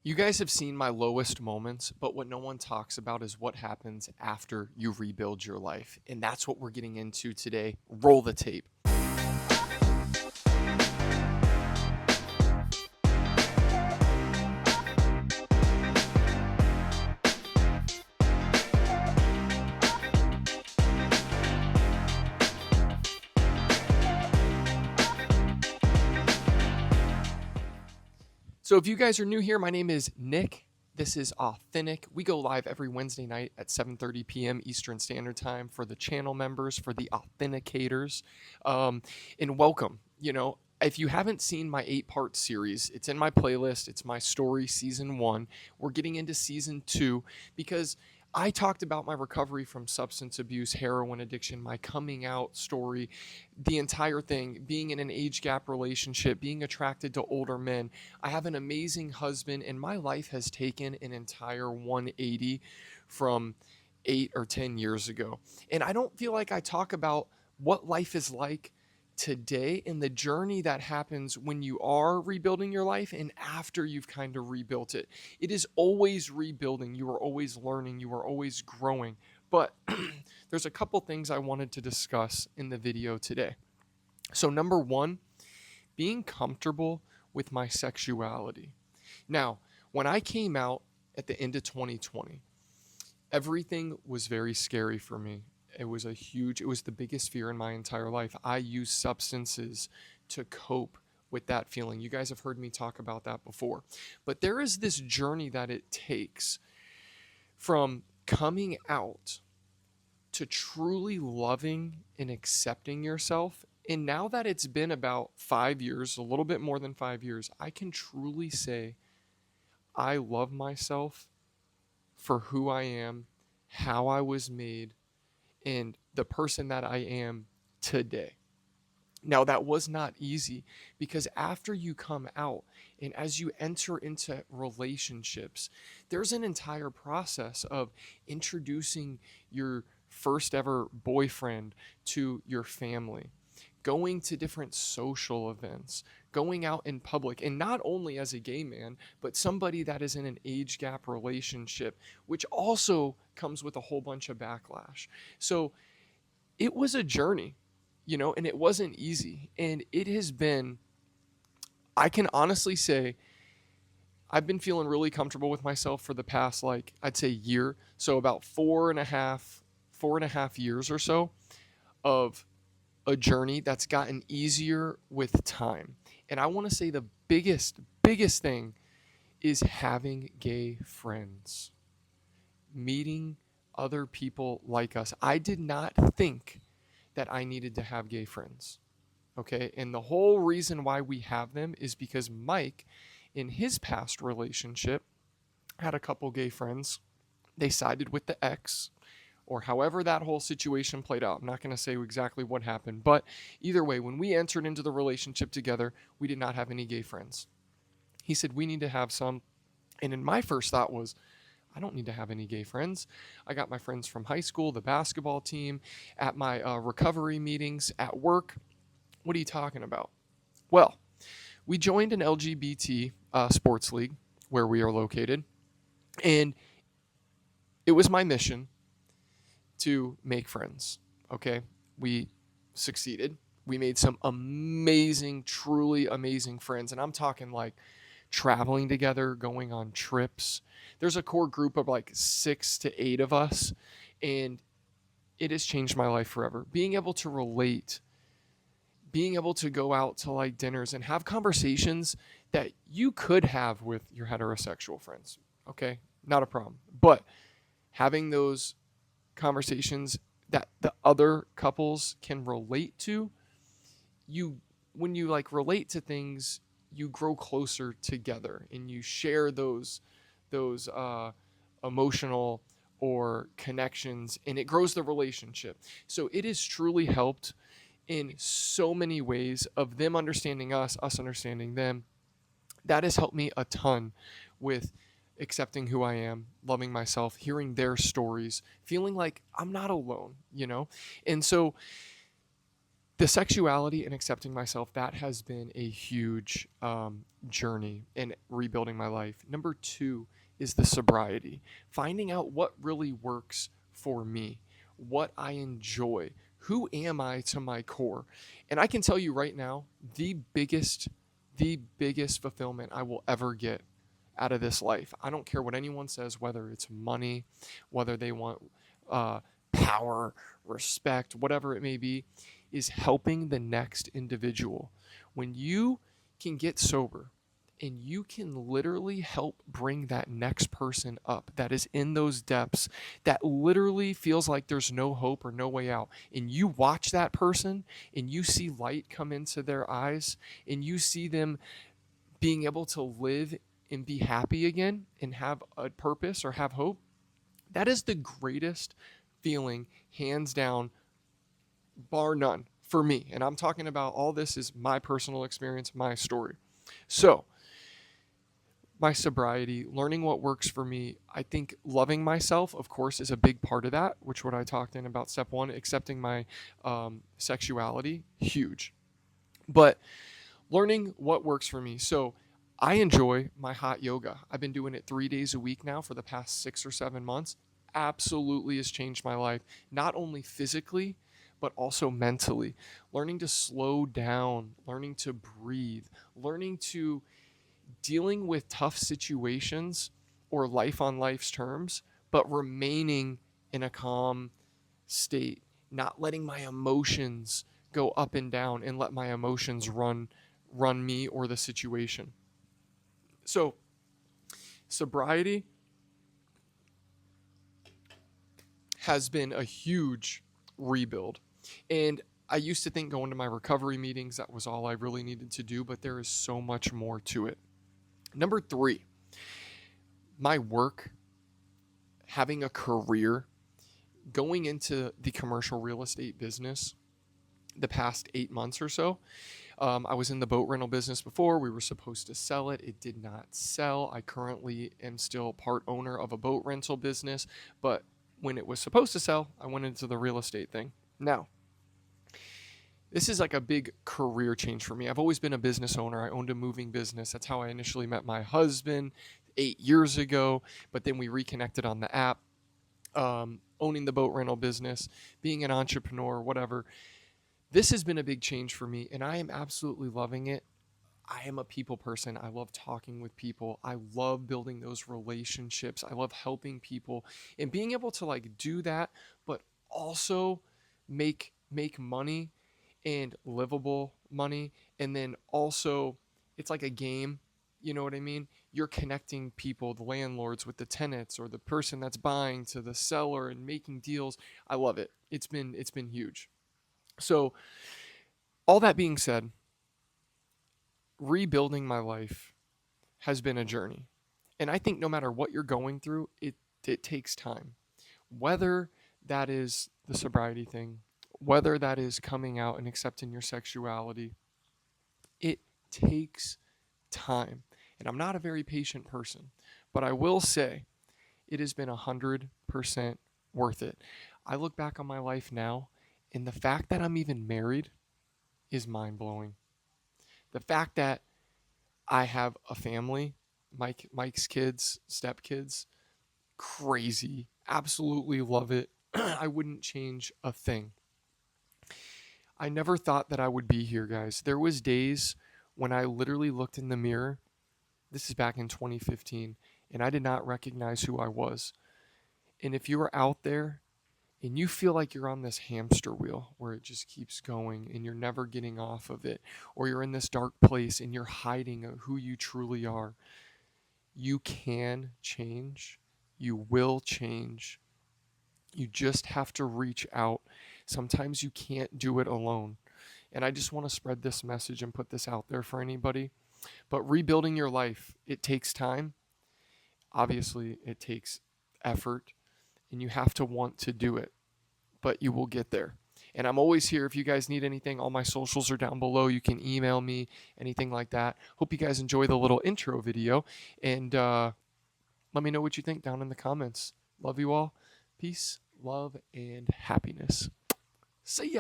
You guys have seen my lowest moments, but what no one talks about is what happens after you rebuild your life. And that's what we're getting into today. Roll the tape. So if you guys are new here, my name is Nick. This is Authentic. We go live every Wednesday night at 7:30 p.m. Eastern Standard Time for the channel members, for the authenticators. And welcome. If you haven't seen my 8-part series, it's in my playlist. It's my story, season 1. We're getting into season 2 because I talked about my recovery from substance abuse, heroin addiction, my coming out story, the entire thing, being in an age gap relationship, being attracted to older men. I have an amazing husband, and my life has taken an entire 180 from 8 or 10 years ago. And I don't feel like I talk about what life is like today and the journey that happens when you are rebuilding your life and after you've kind of rebuilt it. It is always rebuilding. You are always learning. You are always growing. But there's a couple things I wanted to discuss in the video today. So, number one, being comfortable with my sexuality. Now, when I came out at the end of 2020, everything was very scary for me. It was the biggest fear in my entire life. I used substances to cope with that feeling. You guys have heard me talk about that before. But there is this journey that it takes from coming out to truly loving and accepting yourself. And now that it's been about 5 years, a little bit more than 5 years, I can truly say I love myself for who I am, how I was made, and the person that I am today. Now, that was not easy because after you come out and as you enter into relationships, there's an entire process of introducing your first ever boyfriend to your family, going to different social events, going out in public, and not only as a gay man, but somebody that is in an age gap relationship, which also comes with a whole bunch of backlash. So it was a journey, and it wasn't easy. And it has been, I can honestly say, I've been feeling really comfortable with myself for the past, like, I'd say year. So about 4.5 years or so of a journey that's gotten easier with time. And I want to say the biggest thing is having gay friends, meeting other people like us. I did not think that I needed to have gay friends. Okay. And the whole reason why we have them is because Mike, in his past relationship, had a couple gay friends. They sided with the ex, or however that whole situation played out. I'm not going to say exactly what happened, but either way, when we entered into the relationship together, we did not have any gay friends. He said, we need to have some. And in my first thought was, I don't need to have any gay friends. I got my friends from high school, the basketball team, at my recovery meetings, at work. What are you talking about? Well, we joined an LGBT sports league where we are located, and it was my mission to make friends. Okay, we succeeded. We made some amazing, truly amazing friends, and I'm talking like traveling together, going on trips. There's a core group of like 6 to 8 of us, and it has changed my life forever. Being able to relate, being able to go out to like dinners and have conversations that you could have with your heterosexual friends. Okay, not a problem. But having those conversations that the other couples can relate to, when you like relate to things, you grow closer together and you share those emotional or connections, and it grows the relationship. So it has truly helped in so many ways of them understanding us understanding them. That has helped me a ton with accepting who I am, loving myself, hearing their stories, feeling like I'm not alone. And so The sexuality and accepting myself, that has been a huge journey in rebuilding my life. Number two is the sobriety, finding out what really works for me, what I enjoy, who am I to my core. And I can tell you right now, the biggest fulfillment I will ever get out of this life, I don't care what anyone says, whether it's money, whether they want uh, power, respect, whatever it may be, is helping the next individual. When you can get sober and you can literally help bring that next person up that is in those depths, that literally feels like there's no hope or no way out, and you watch that person and you see light come into their eyes and you see them being able to live and be happy again and have a purpose or have hope, that is the greatest feeling, hands down, bar none, for me. And I'm talking about, all this is my personal experience, my story. So, my sobriety, learning what works for me. I think loving myself, of course, is a big part of that, which what I talked in about step one, accepting my sexuality, huge. But learning what works for me. So I enjoy my hot yoga. I've been doing it 3 days a week now for the past 6 or 7 months. Absolutely has changed my life, not only physically, but also mentally. Learning to slow down, learning to breathe, learning to dealing with tough situations or life on life's terms, but remaining in a calm state, not letting my emotions go up and down and let my emotions run me or the situation. So, sobriety has been a huge rebuild. And I used to think going to my recovery meetings, that was all I really needed to do, but there is so much more to it. Number three, my work, having a career, going into the commercial real estate business the past 8 months or so. I was in the boat rental business before. We were supposed to sell it. It did not sell. I currently am still part owner of a boat rental business, but when it was supposed to sell, I went into the real estate thing. Now, this is like a big career change for me. I've always been a business owner. I owned a moving business. That's how I initially met my husband 8 years ago, but then we reconnected on the app. Owning the boat rental business, being an entrepreneur, whatever. This has been a big change for me, and I am absolutely loving it. I am a people person. I love talking with people. I love building those relationships. I love helping people and being able to like do that, but also make money and livable money. And then also, it's like a game. You know what I mean? You're connecting people, the landlords with the tenants, or the person that's buying to the seller, and making deals. I love it. It's been huge. So, all that being said, rebuilding my life has been a journey. And I think no matter what you're going through, it takes time. Whether that is the sobriety thing, whether that is coming out and accepting your sexuality, it takes time. And I'm not a very patient person, but I will say it has been 100% worth it. I look back on my life now, and the fact that I'm even married is mind blowing. The fact that I have a family, Mike's kids, stepkids, crazy. Absolutely love it. I wouldn't change a thing. I never thought that I would be here, guys. There was days when I literally looked in the mirror. This is back in 2015, and I did not recognize who I was. And if you are out there and you feel like you're on this hamster wheel where it just keeps going and you're never getting off of it, or you're in this dark place and you're hiding who you truly are, you can change. You will change. You just have to reach out. Sometimes you can't do it alone. And I just want to spread this message and put this out there for anybody. But rebuilding your life, it takes time. Obviously, it takes effort, and you have to want to do it, but you will get there. And I'm always here if you guys need anything. All my socials are down below. You can email me, anything like that. Hope you guys enjoy the little intro video, and let me know what you think down in the comments. Love you all. Peace, love, and happiness. See ya.